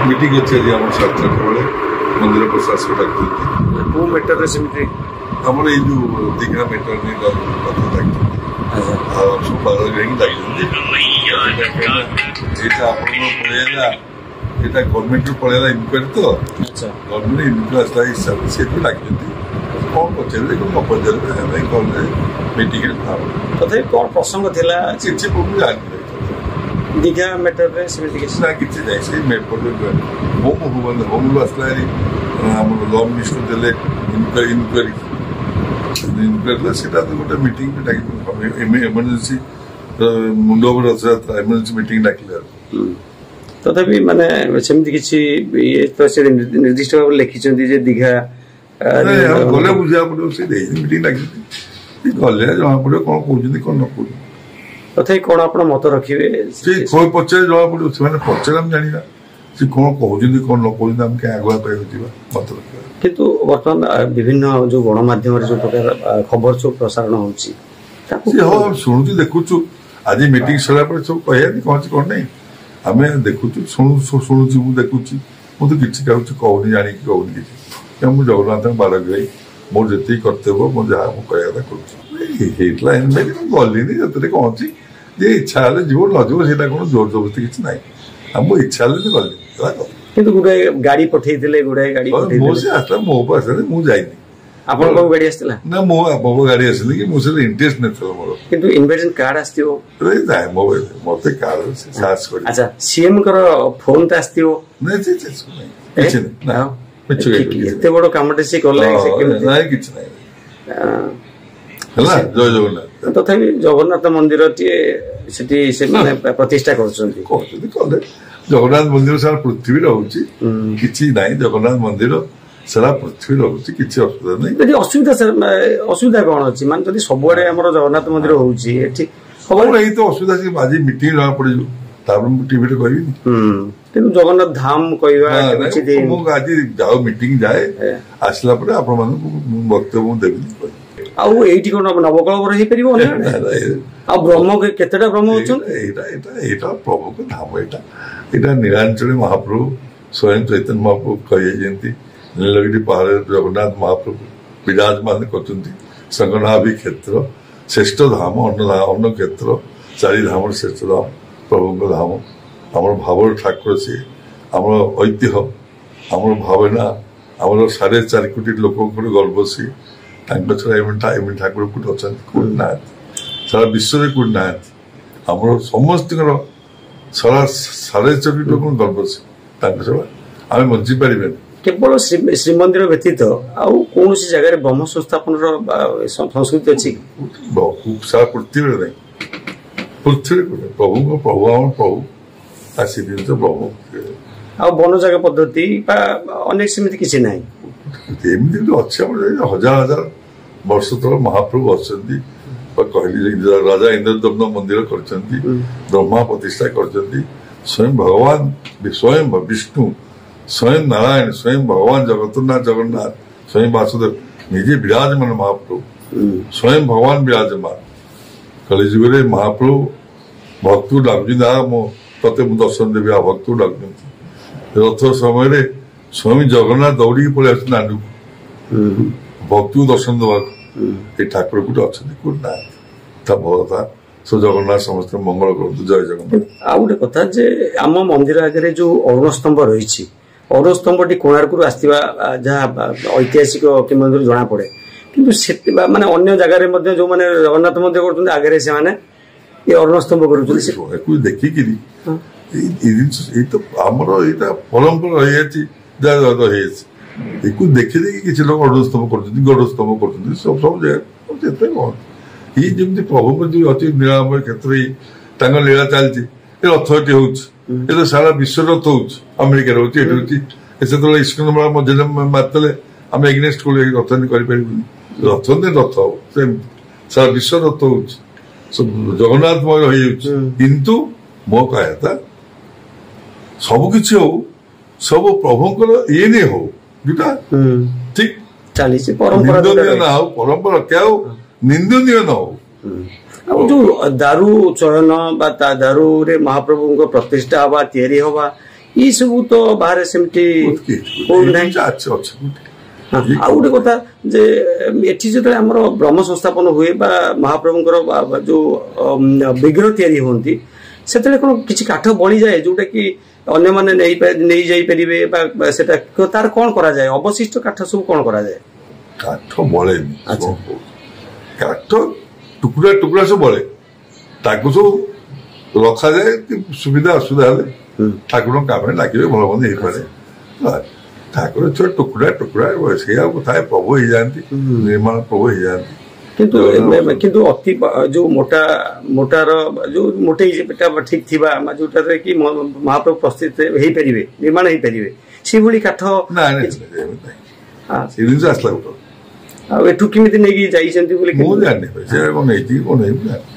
meeting अच्छे आम 7:30 बेले मंदिर प्रशासक डाक्टर को मैटर रे सेमती हमर ए जो दीघा मैटर ने डाक्टर सब बाजार गई एटा आपण पळेला एटा गवर्नमेंट पळेला इनक्वायरी तो अच्छा गवर्नमेंट इनक्वायरी स्टाई से भी लागते कौन पचले को न पचले नहीं कौन मीटिंग तथे कौन प्रसंग थिला किछि को जान दीघा मैटर रे सेमती किछि ना किछि नहीं से मैटर होम वास्तारी हम लॉ मिनिस्टर देले इनक्वायरी सेटा तो गोटे मीटिंग भी डाक इमरजेंसी मुंडो रथयात्रा इमरजेंसी मीटिंग डाकिले तथापि माने सेमती किछि तो से निर्दिष्ट भाव लिखिछन्ती जे दीघा गले बुझा पड़ो से मीटिंग डाकी गले जमा पड़ो कोन कहउछन्ती कोन न कहउ तथापि कोन आपण मत रखिबे से कोइ पछे जमा पड़ो से माने पछे हम जानिना से कोन कहउछन्ती कोन न कहउछन्ती हम के आगुआ पाइ होतिबा मत रखिबा किंतु वर्तमान विभिन्न जो गणमाध्यम जो प्रकार खबर सब प्रसारण होची शुणुचु देखुचु आज मीटिंग सरा पर सब कहया कौन नहीं आम देखुचु शुणुचु देखुची मुझे किसी कहूँ कहूनी जाणी कहूनी किसी मुझे जगन्नाथ बालक भाई मोर जी कर्तव्य मुझे जहाँ मुझे कहता करुँगी गली कौन जे इच्छा हेल्ले जीव न जीव से कौन जोर जबरदस्ती किसी ना मो इच्छा हेल्ले गली किंतु गुड़ाए गाड़ी पठेइथिले गुड़ाए गाड़ी मो से आसला मो पास मु जाइनी आपन को गाड़ी आस्तिला ना मो आपन गाड़ी आसली कि मुसे इंटरेस्ट न था मोर किंतु इन्विटेशन कार्ड आस्तियो रे जाय मोबाइल मते कार्ड से सर्च कर अच्छा सीएम कर फोन त आस्तियो नहीं जी किछ ना मिछु एते बडो कामटे से करले से केमति नहीं किछ नहीं हला जय जगन्नाथ तथापि जगन्नाथ मंदिर टी सेठी से माने प्रतिष्ठा करछन्ती कले जगन्नाथ मंदिर सारा पृथ्वी रहउची किछि नाही जगन्नाथ मंदिर सारा पृथ्वी रहउची किछि असुविधा नहीं यदि असुविधा कोन अछि मान जदि सबुआडे हमर जगन्नाथ मंदिर होउची एठी खबर नहीं तो असुविधा से आज मीटिंग ला पड़े तापर टीवी रे कहबी किंतु जगन्नाथ धाम कहबा किछि दिन मु आज जाओ मीटिंग जाए आसला पर आपण मन वक्तव्य देबी आउ एठी कोन नवकलवर हे परिबो आ ब्रह्म केतेटा ब्रह्म होचन एटा प्रभु को धाम एटा नीलांचल महाप्रभु स्वयं चैतन्य महाप्रभु कहे जयंती नीलगिरी पहाड़ जगन्नाथ महाप्रभु विराजमान करछन्ती संगनाभि क्षेत्र श्रेष्ठ धाम अन्न क्षेत्र चारि धाम श्रेष्ठ धाम प्रभु को धाम हमर भावर ठाकुर से हमर ऐतिह्य हमर भावना हमर 4.5 कोटी लोक गर्व से छड़ा ठाकुर कोट अच्छा कोट ना सारा विश्व में कोट ना समस्त सारा 4.5 लोक गर्व से आम बंची पारे केवल श्रीमंदिर व्यतीत आउ कौन सी जगह ब्रह्म संस्थापन संस्कृति अच्छी सारा पृथ्वी नहीं पृथ्वी प्रभु को प्रभु आम प्रभु आसी प्रभु आ वन जगह पद्धति अनेक सेमती किसी ना एमती अच्छे हजार हजार वर्ष तक महाप्रभु अच्छा कहली राजा इंद्रदम्न मंदिर कर ब्रह्मा प्रतिष्ठा कर स्वयं भगवान स्वयं विष्णु स्वयं नारायण स्वयं भगवान जगन्नाथ स्वयं वासुदेव निजे विराजमान महाप्रभु स्वयं भगवान विराजमान कलिजुग महाप्रभु भक्त डाक ते दर्शन देवी आ भक्त डाक रथ समय स्वयं जगन्नाथ दौड़ी पड़े आंडू भक्त दर्शन देवा ठाकुर कोटे अच्छा कोट ना भगवता सो जगन्नाथ समस्त मंगल करतु जय जगन्नाथ आ गोटे कथा जे आम मंदिर आगे जो अरुण स्तंभ रही अरुण स्तंभटी कोणार्क आसवा जहाँ ऐतिहासिक किंवदंती जना पड़े किंतु माने अन्य जगह जो माने जगन्नाथ मंदिर करते आगे से माने ये अरुण स्तंभ कर देखिकी तो आमर यहाँ परंपरा रही देखी देखी किसी लोग अरुण स्तंभ कर गढ़ स्तंभ कर सब सब जगह ये जमी प्रभु जो अच्छी नीलामय क्षेत्र लीला चलती रथटी हो सारा विश्व रथ हो अमेरिका होती इस्कन मझे मारते आम एग्नेस्ट को रथ नहीं कर रथ नहीं रथ हो सारा विश्व रथ हो जगन्नाथमय हो किंतु मो कहता सबकि हो सब प्रभुंर ये नहीं हो जोटा ठीक निंदनीय ना हो परंपरा क्या हो निंदनीय न हो जो दारू चयन दारू रे महाप्रभु प्रतिष्ठा हवा तैयारी हवा ये सब तो बाहर सेमती ଆଉ ଗୋଟେ କଥା ଯେ ଏଠି ଯେତେବେଳେ ଆମର ବ୍ରହ୍ମ ସଂସ୍ଥାପନ ହୁଏ ବା ମହାପ୍ରଭୁଙ୍କର ଯୋଉ ବିଗ୍ରହ ତିଆରି ହୁଅନ୍ତି ସେତେବେଳେ କଣ କିଛି କାଠ ବଳିଯାଏ ଯୋଉଟା କି ଅନ୍ୟମାନେ ନେଇ ଯାଇପାରିବେ ବା ସେଟା ତାର କଣ କରାଯାଏ ଅବଶିଷ୍ଟ କାଠ ସବୁ କଣ କରାଯାଏ କାଠ ବଳେନି କାଠ ଟୁକୁରା ଟୁକୁରା ସବୁ ବଳେ ତାକୁ ସବୁ ରଖାଯାଏ ସୁବିଧା ଅସୁବିଧା ହେଲେ ଠାକୁରଙ୍କ କାମରେ ଲାଗିବେ ଭଲ ମନ୍ଦ ହେଇପାରେ ଠାକୁର ଛୁଆ ଟୁକୁରା ଟୁକୁରା ସେଇଆକୁ ଥାଏ ପ୍ରଭୁ ହେଇଯାଆନ୍ତି ନିର୍ମାଣ ପ୍ରଭୁ ହେଇଯାଆନ୍ତି କିନ୍ତୁ ଅତି ଯୋଉ ମୋଟାର ଯୋଉ ମୋଟେଇଟା ଠିକ ଥିବା ଯୋଉଟାରେ କି ମହାପ୍ରଭୁ ପ୍ରସ୍ତୁତ ହେଇପାରିବେ ନିର୍ମାଣ ହେଇପାରିବେ ସେଇଭଳି କାଠ ସେ ଜିନିଷ ଆସିଲା ଗୋଟେ ଆଉ ଏଠୁ କେମିତି ନେଇକି ଯାଇଛନ୍ତି ବୋଲି ମୁଁ ଜାଣିନି ସେ କଣ ନେଇଛି କଣ ନେଇଛି